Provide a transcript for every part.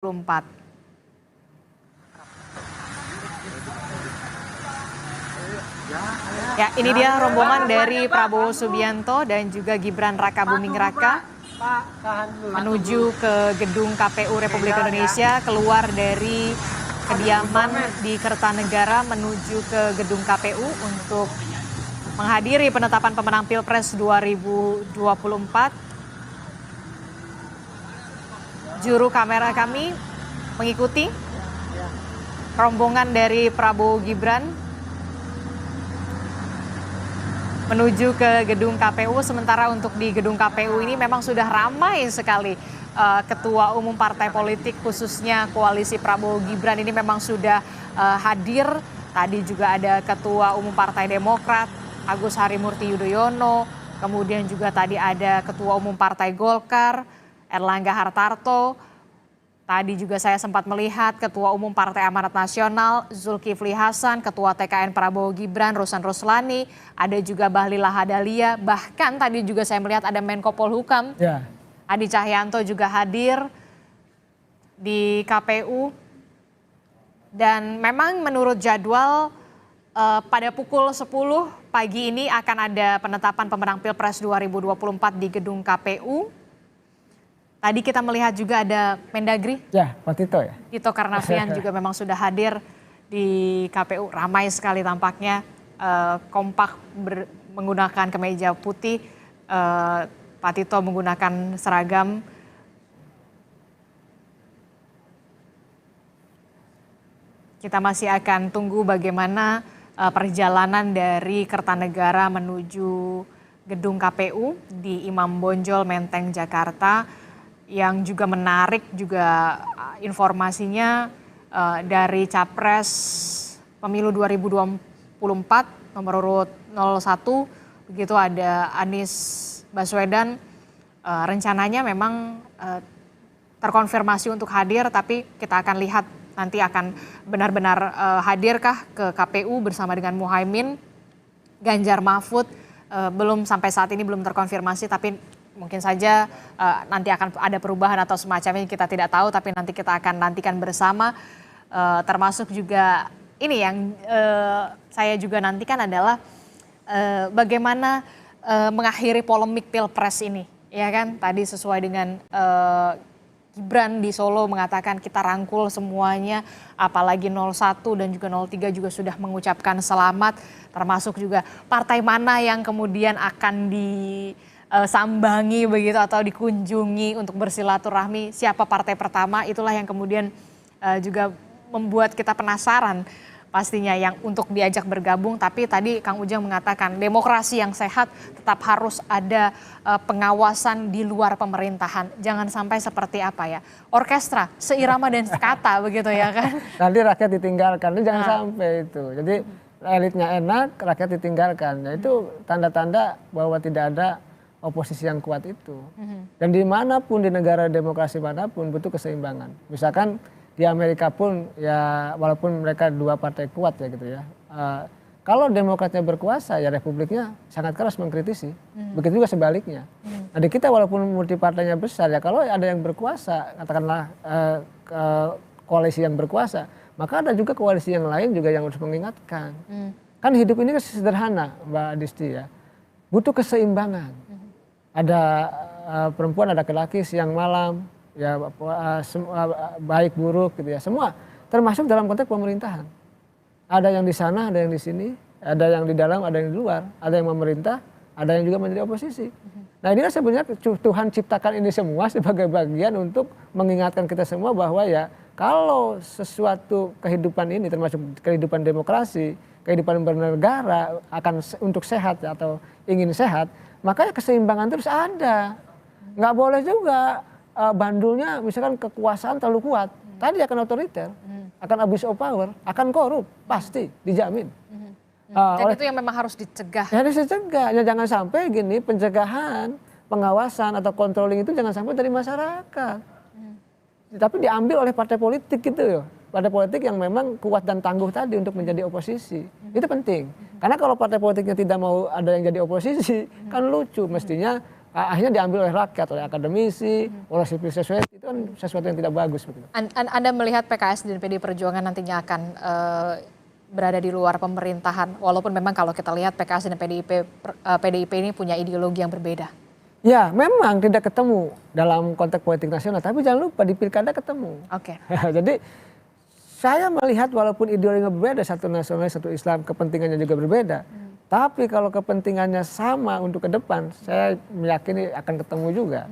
2024. Ya, ini dia rombongan dari Prabowo Subianto dan juga Gibran Rakabuming Raka menuju ke gedung KPU Republik Indonesia, keluar dari kediaman di Kertanegara menuju ke gedung KPU untuk menghadiri penetapan pemenang Pilpres 2024. Juru kamera kami mengikuti rombongan dari Prabowo Gibran menuju ke gedung KPU. Sementara untuk di gedung KPU ini memang sudah ramai sekali. Ketua umum partai politik khususnya koalisi Prabowo Gibran ini memang sudah hadir. Tadi juga ada Ketua Umum Partai Demokrat Agus Harimurti Yudhoyono, kemudian juga tadi ada Ketua Umum Partai Golkar Erlangga Hartarto. Tadi juga saya sempat melihat Ketua Umum Partai Amanat Nasional Zulkifli Hasan, Ketua TKN Prabowo Gibran Rosan Roslani, ada juga Bahlil Lahadalia, bahkan tadi juga saya melihat ada Menko Polhukam Hadi Cahyanto juga hadir di KPU. Dan memang menurut jadwal pada pukul 10 pagi ini akan ada penetapan pemenang Pilpres 2024 di gedung KPU. Tadi kita melihat juga ada Mendagri. Ya, Pak Tito ya. Tito Karnavian juga memang sudah hadir di KPU. Ramai sekali tampaknya, kompak menggunakan kemeja putih. Pak Tito menggunakan seragam. Kita masih akan tunggu bagaimana perjalanan dari Kertanegara menuju gedung KPU di Imam Bonjol, Menteng, Jakarta. Yang juga menarik juga informasinya dari Capres Pemilu 2024 nomor urut 01, begitu ada Anies Baswedan. Rencananya memang terkonfirmasi untuk hadir, tapi kita akan lihat nanti akan benar-benar hadirkah ke KPU bersama dengan Muhaimin. Ganjar Mahfud belum sampai saat ini belum terkonfirmasi, tapi mungkin saja nanti akan ada perubahan atau semacamnya, kita tidak tahu, tapi nanti kita akan nantikan bersama. Termasuk juga ini yang saya juga nantikan adalah bagaimana mengakhiri polemik Pilpres ini, ya kan? Tadi sesuai dengan Gibran di Solo mengatakan kita rangkul semuanya, apalagi 01 dan juga 03 juga sudah mengucapkan selamat, termasuk juga partai mana yang kemudian akan disambangi begitu atau dikunjungi untuk bersilaturahmi, siapa partai pertama, itulah yang kemudian juga membuat kita penasaran pastinya yang untuk diajak bergabung. Tapi tadi Kang Ujang mengatakan demokrasi yang sehat tetap harus ada pengawasan di luar pemerintahan. Jangan sampai seperti apa ya, orkestra seirama dan sekata begitu ya kan. Nanti rakyat ditinggalkan, itu jangan sampai itu. Jadi elitnya enak, rakyat ditinggalkan. Nah, itu tanda-tanda bahwa tidak ada oposisi yang kuat itu. Dan dimanapun di negara demokrasi manapun butuh keseimbangan. Misalkan di Amerika pun ya walaupun mereka dua partai kuat ya gitu ya. Kalau Demokratnya berkuasa ya Republiknya sangat keras mengkritisi. Begitu juga sebaliknya. Nah di kita walaupun multi partainya besar ya, kalau ada yang berkuasa, katakanlah koalisi yang berkuasa, maka ada juga koalisi yang lain juga yang harus mengingatkan. Kan hidup ini kan sederhana Mbak Adisti ya. Butuh keseimbangan. Ada perempuan, ada laki-laki, siang malam, ya baik buruk gitu ya, semua termasuk dalam konteks pemerintahan. Ada yang di sana, ada yang di sini, ada yang di dalam, ada yang di luar, ada yang memerintah, ada yang juga menjadi oposisi. Nah inilah sebenarnya Tuhan ciptakan ini semua sebagai bagian untuk mengingatkan kita semua bahwa ya kalau sesuatu kehidupan ini termasuk kehidupan demokrasi, kehidupan bernegara akan untuk sehat atau ingin sehat, makanya keseimbangan terus ada. Nggak boleh juga bandulnya misalkan kekuasaan terlalu kuat, tadi akan otoriter, akan abuse of power, akan korup, pasti dijamin. Dan itu yang memang harus dicegah. Ya harus dicegah, ya jangan sampai gini, pencegahan, pengawasan atau controlling itu jangan sampai dari masyarakat. Tapi diambil oleh partai politik gitu ya. Partai politik yang memang kuat dan tangguh tadi untuk menjadi oposisi. Itu penting. Karena kalau partai politiknya tidak mau ada yang jadi oposisi, kan lucu. Mestinya akhirnya diambil oleh rakyat, oleh akademisi, oleh civil society. Itu kan sesuatu yang tidak bagus begitu. Anda melihat PKS dan PDI Perjuangan nantinya akan berada di luar pemerintahan, walaupun memang kalau kita lihat PKS dan PDIP ini punya ideologi yang berbeda. Ya, memang tidak ketemu dalam konteks politik nasional, tapi jangan lupa di pilkada ketemu. Oke. Jadi saya melihat walaupun ideologinya berbeda, satu nasionalis, satu Islam, kepentingannya juga berbeda. Tapi kalau kepentingannya sama untuk ke depan, saya meyakini akan ketemu juga.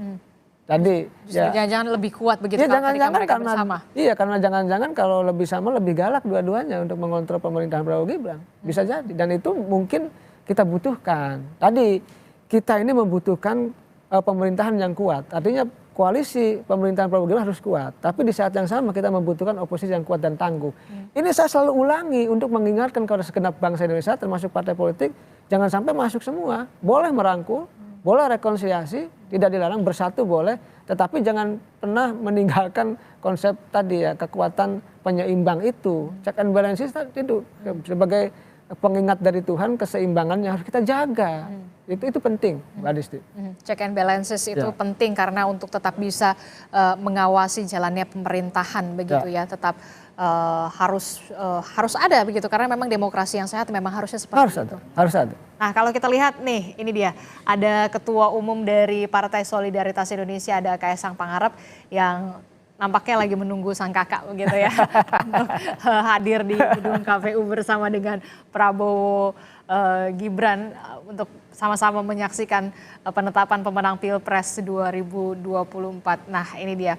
Jadi ya jangan-jangan lebih kuat begitu jangan-jangan mereka karena bersama. Iya, karena jangan-jangan kalau lebih sama lebih galak dua-duanya untuk mengontrol pemerintahan Prabowo Gibran. Bisa jadi, dan itu mungkin kita butuhkan. Tadi kita ini membutuhkan pemerintahan yang kuat. Artinya koalisi pemerintahan Prabowo Gibran harus kuat. Tapi di saat yang sama kita membutuhkan oposisi yang kuat dan tangguh. Ini saya selalu ulangi untuk mengingatkan kepada segenap bangsa Indonesia termasuk partai politik, jangan sampai masuk semua. Boleh merangkul, boleh rekonsiliasi, tidak dilarang, bersatu boleh, tetapi jangan pernah meninggalkan konsep tadi ya, kekuatan penyeimbang itu. Check and balances itu sebagai pengingat dari Tuhan, keseimbangan yang harus kita jaga. Itu penting, Mbak Disti. Check and balances itu penting karena untuk tetap bisa mengawasi jalannya pemerintahan begitu ya, tetap harus ada begitu, karena memang demokrasi yang sehat memang harusnya seperti itu. Harus ada. Nah, kalau kita lihat nih, ini dia ada Ketua Umum dari Partai Solidaritas Indonesia, ada Kaisang Pangarep yang nampaknya lagi menunggu sang kakak begitu ya untuk hadir di gedung KPU bersama dengan Prabowo Gibran untuk sama-sama menyaksikan penetapan pemenang Pilpres 2024. Nah, ini dia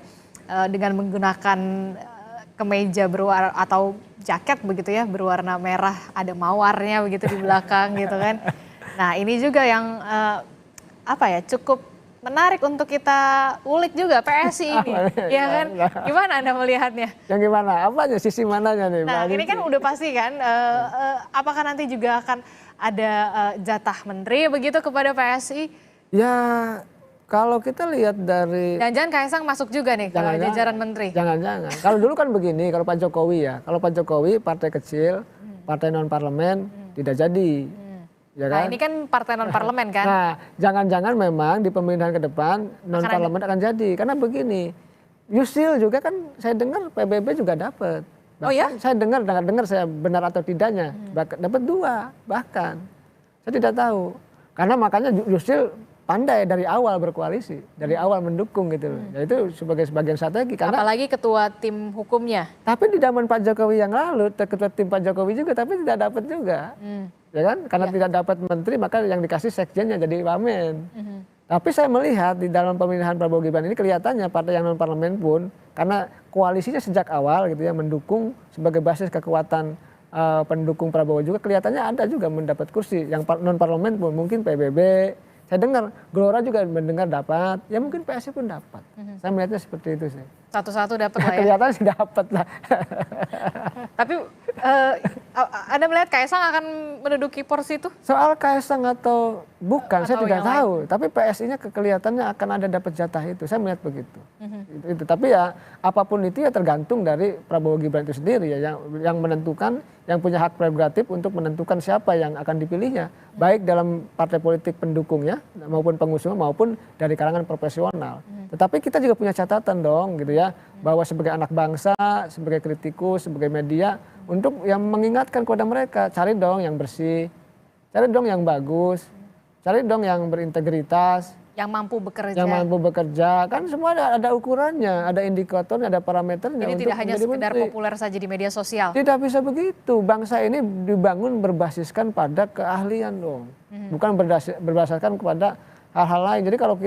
dengan menggunakan kemeja berwarna atau jaket begitu ya berwarna merah, ada mawarnya begitu di belakang gitu kan. Nah, ini juga yang cukup menarik untuk kita ulik juga PSI ini, ya kan? Gimana Anda melihatnya? Yang gimana? Apanya? Sisi mananya nih? Nah, ini kan udah pasti kan, apakah nanti juga akan ada jatah menteri begitu kepada PSI? Ya, kalau kita lihat dari... Jangan-jangan Kaisang masuk juga nih ke jajaran menteri? Jangan-jangan. Kalau dulu kan begini, kalau Pak Jokowi ya, kalau Pak Jokowi partai kecil, partai non-parlemen, tidak jadi. Ya kan? Nah, ini kan partai non-parlemen kan? Nah, jangan-jangan memang di pemerintahan ke depan non-parlemen akan jadi. Karena begini, Yusril juga kan saya dengar PBB juga dapat. Oh ya? Saya dengar saya benar atau tidaknya, dapat 2 bahkan. Saya tidak tahu. Karena makanya Yusril pandai dari awal berkoalisi, dari awal mendukung gitu loh. Ya itu sebagai sebagian strategi. Karena, apalagi ketua tim hukumnya. Tapi di zaman Pak Jokowi yang lalu, ketua tim Pak Jokowi juga, tapi tidak dapat juga. Ya kan? Karena tidak dapat menteri, maka yang dikasih sekjennya jadi wamen. Tapi saya melihat di dalam pemilihan Prabowo Gibran ini kelihatannya partai yang non-parlemen pun, karena koalisinya sejak awal gitu ya, mendukung sebagai basis kekuatan pendukung Prabowo juga, kelihatannya ada juga mendapat kursi. Yang non-parlemen pun mungkin PBB, saya dengar Gelora juga mendengar dapat, ya mungkin PSI pun dapat. Saya melihatnya seperti itu sih. Satu-satu dapat lah ya. Kelihatan sih dapat lah. Tapi Anda melihat Kaisang akan menduduki porsi itu? Soal Kaisang atau bukan, saya tidak tahu. Tapi PSI-nya kelihatannya akan ada dapat jatah itu. Saya melihat begitu. Itu. Tapi ya apapun itu ya tergantung dari Prabowo Gibran itu sendiri ya, yang menentukan, yang punya hak prerogatif untuk menentukan siapa yang akan dipilihnya, baik dalam partai politik pendukungnya maupun pengusung maupun dari kalangan profesional. Tetapi kita juga punya catatan dong gitu ya, bahwa sebagai anak bangsa, sebagai kritikus, sebagai media, untuk yang mengingatkan kepada mereka, cari dong yang bersih, cari dong yang bagus, cari dong yang berintegritas, yang mampu bekerja. Yang mampu bekerja, kan semua ada ukurannya, ada indikatornya, ada parameternya. Jadi tidak hanya sekedar populer saja di media sosial. Tidak bisa begitu. Bangsa ini dibangun berbasiskan pada keahlian dong, bukan berdasarkan kepada hal-hal lain. Jadi kalau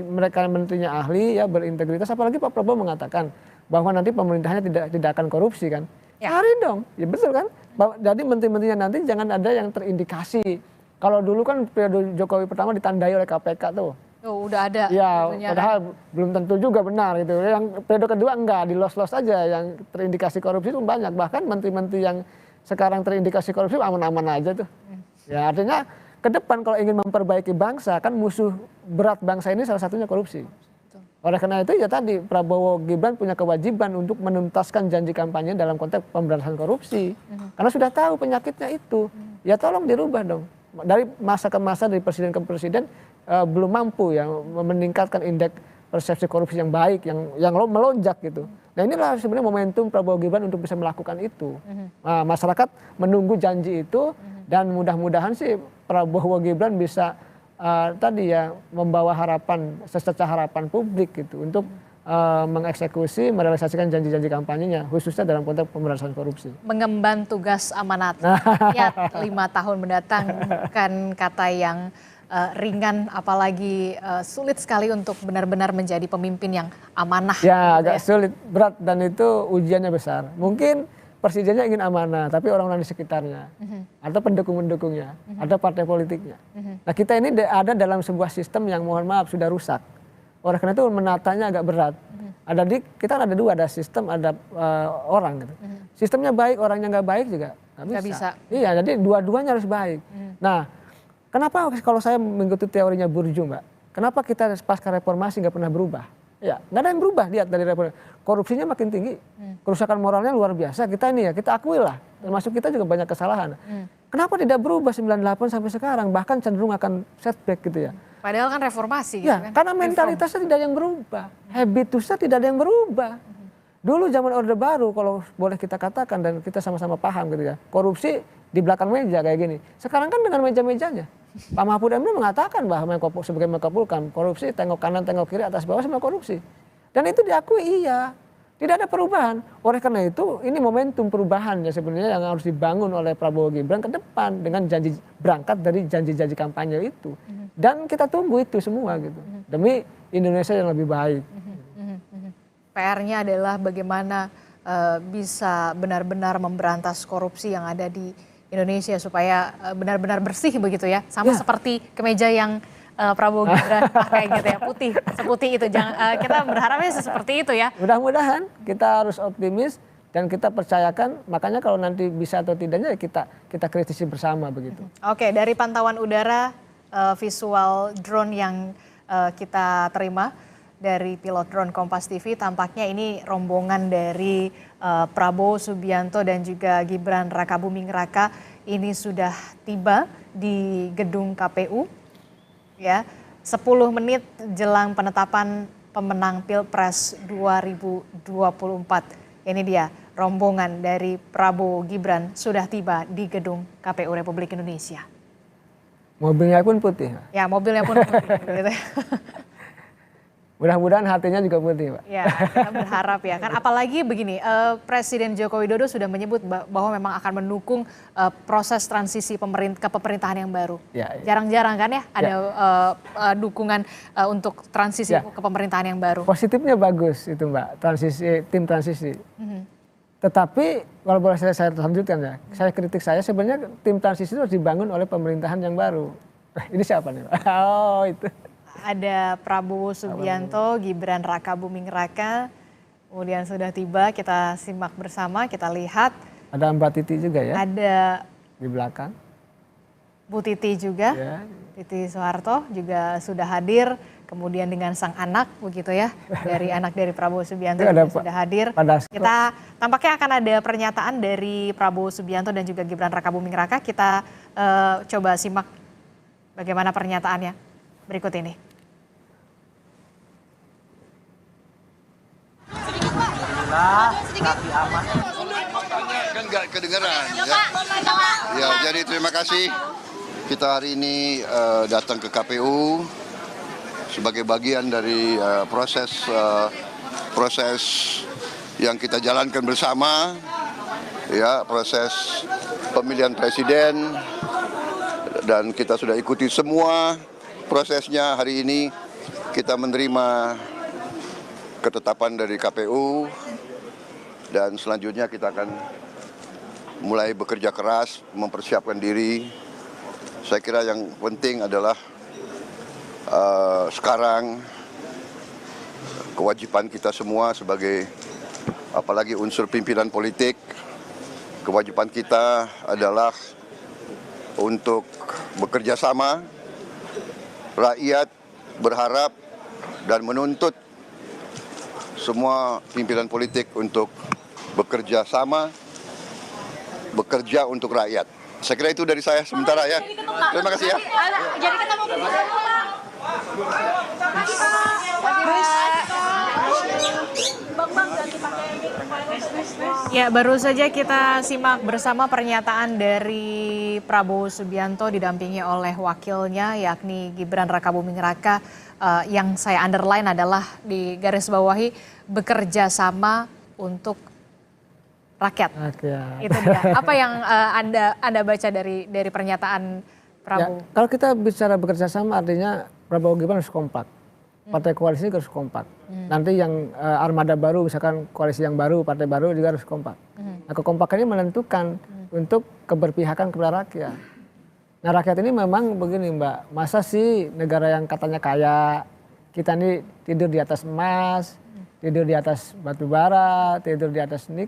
mereka menterinya ahli ya, berintegritas, apalagi Pak Prabowo mengatakan bahwa nanti pemerintahnya tidak akan korupsi kan. Ya. Cari dong, ya betul kan. Jadi menteri-menterinya nanti jangan ada yang terindikasi. Kalau dulu kan periode Jokowi pertama ditandai oleh KPK tuh. Oh, udah ada. Ya, padahal belum tentu juga benar gitu. Yang periode kedua enggak, di los-los aja yang terindikasi korupsi itu banyak. Bahkan menteri-menteri yang sekarang terindikasi korupsi aman-aman aja tuh. Ya, artinya ke depan kalau ingin memperbaiki bangsa, kan musuh berat bangsa ini salah satunya korupsi. Oleh karena itu ya tadi Prabowo Gibran punya kewajiban untuk menuntaskan janji kampanye dalam konteks pemberantasan korupsi. Karena sudah tahu penyakitnya itu. Ya tolong dirubah dong. Dari masa ke masa, dari presiden ke presiden belum mampu ya meningkatkan indeks persepsi korupsi yang baik, yang melonjak gitu. Nah inilah sebenarnya momentum Prabowo Gibran untuk bisa melakukan itu. Nah, masyarakat menunggu janji itu dan mudah-mudahan sih Prabowo Gibran bisa tadi ya membawa harapan, secerca harapan publik gitu untuk mengeksekusi, merealisasikan janji-janji kampanyenya, khususnya dalam konteks pemberantasan korupsi. Mengemban tugas amanat rakyat 5 tahun mendatang bukan kata yang ringan, apalagi sulit sekali untuk benar-benar menjadi pemimpin yang amanah. Ya agak sulit, berat dan itu ujiannya besar. Mungkin presidennya ingin amanah, tapi orang-orang di sekitarnya, atau pendukung-pendukungnya, ada partai politiknya. Nah kita ini ada dalam sebuah sistem yang mohon maaf sudah rusak. Oleh karena itu menatanya agak berat. Kita ada dua, ada sistem, ada orang gitu. Sistemnya baik, orangnya nggak baik juga nggak bisa. Iya, jadi dua-duanya harus baik. Nah, kenapa kalau saya mengikuti teorinya Bourdieu, Mbak? Kenapa kita pasca reformasi nggak pernah berubah? Ya, nggak ada yang berubah, lihat dari reformasi. Korupsinya makin tinggi, kerusakan moralnya luar biasa. Kita ini ya, kita akui lah. Termasuk kita juga banyak kesalahan. Kenapa tidak berubah 98 sampai sekarang? Bahkan cenderung akan setback gitu ya. Padahal kan reformasi gitu ya, kan. Karena mentalitasnya tidak ada yang berubah. Habitusnya tidak ada yang berubah. Dulu zaman Orde Baru kalau boleh kita katakan dan kita sama-sama paham gitu ya. Korupsi di belakang meja kayak gini. Sekarang kan dengan meja-mejanya. Pak Mahfud MD mengatakan bahwa sebagai Menko Polhukam, korupsi tengok kanan tengok kiri atas bawah semua korupsi. Dan itu diakui iya. Tidak ada perubahan. Oleh karena itu ini momentum perubahan ya sebenarnya yang harus dibangun oleh Prabowo Gibran ke depan dengan janji berangkat dari janji-janji kampanye itu. Dan kita tunggu itu semua gitu. Demi Indonesia yang lebih baik. PR-nya adalah bagaimana bisa benar-benar memberantas korupsi yang ada di Indonesia supaya benar-benar bersih begitu ya. Sama seperti kemeja yang Prabowo Gibran pakai gitu ya, putih, seputih itu. Kita berharapnya seperti itu ya. Mudah-mudahan kita harus optimis dan kita percayakan, makanya kalau nanti bisa atau tidaknya kita kritisi bersama begitu. Oke, dari pantauan udara visual drone yang kita terima dari pilot drone Kompas TV, tampaknya ini rombongan dari Prabowo Subianto dan juga Gibran Rakabuming Raka ini sudah tiba di gedung KPU. Ya, 10 menit jelang penetapan pemenang Pilpres 2024. Ini dia rombongan dari Prabowo Gibran sudah tiba di gedung KPU Republik Indonesia. Mobilnya pun putih. Ya, mobilnya pun putih. Gitu. Mudah-mudahan hatinya juga putih, Pak. Ya, kita berharap ya kan. Apalagi begini, Presiden Joko Widodo sudah menyebut bahwa memang akan mendukung proses transisi kepemerintahan yang baru. Jarang-jarang kan ya ada dukungan untuk transisi kepemerintahan yang baru. Positifnya bagus itu, Mbak, tim transisi. Tetapi kalau boleh saya lanjutkan ya, kritik saya sebenarnya tim transisi itu harus dibangun oleh pemerintahan yang baru. Ini siapa nih, Pak? Oh itu. Ada Prabowo Subianto, Gibran Rakabuming Raka, kemudian sudah tiba, kita simak bersama, kita lihat. Ada Mbak Titi juga ya? Ada di belakang. Bu Titi juga, Titi Soeharto juga sudah hadir, kemudian dengan sang anak begitu ya, anak dari Prabowo Subianto juga sudah hadir. Kita tampaknya akan ada pernyataan dari Prabowo Subianto dan juga Gibran Rakabuming Raka, kita coba simak bagaimana pernyataannya berikut ini. Raffi Ahmad. Kan nggak kedengeran ya. Jadi terima kasih kita hari ini datang ke KPU sebagai bagian dari proses yang kita jalankan bersama ya, proses pemilihan presiden, dan kita sudah ikuti semua prosesnya. Hari ini kita menerima ketetapan dari KPU dan selanjutnya kita akan mulai bekerja keras mempersiapkan diri. Saya kira yang penting adalah sekarang kewajiban kita semua sebagai apalagi unsur pimpinan politik, kewajiban kita adalah untuk bekerja sama. Rakyat berharap dan menuntut semua pimpinan politik untuk bekerja sama, bekerja untuk rakyat. Saya kira itu dari saya sementara ya. Terima kasih ya. Jadi kita mau Ya, baru saja kita simak bersama pernyataan dari Prabowo Subianto didampingi oleh wakilnya yakni Gibran Rakabuming Raka, yang saya underline adalah di garis bawahi bekerja sama untuk rakyat. Itu dia. Apa yang Anda baca dari pernyataan Prabowo? Ya, kalau kita bicara bekerja sama artinya Prabowo Gibran harus kompak. Partai koalisi harus kompak. Nanti yang armada baru, misalkan koalisi yang baru, partai baru juga harus kompak. Nah, kekompakannya menentukan untuk keberpihakan kepada rakyat. Nah, rakyat ini memang begini, Mbak. Masa sih negara yang katanya kaya, kita ini tidur di atas emas, tidur di atas batu bara, tidur di atas nikel.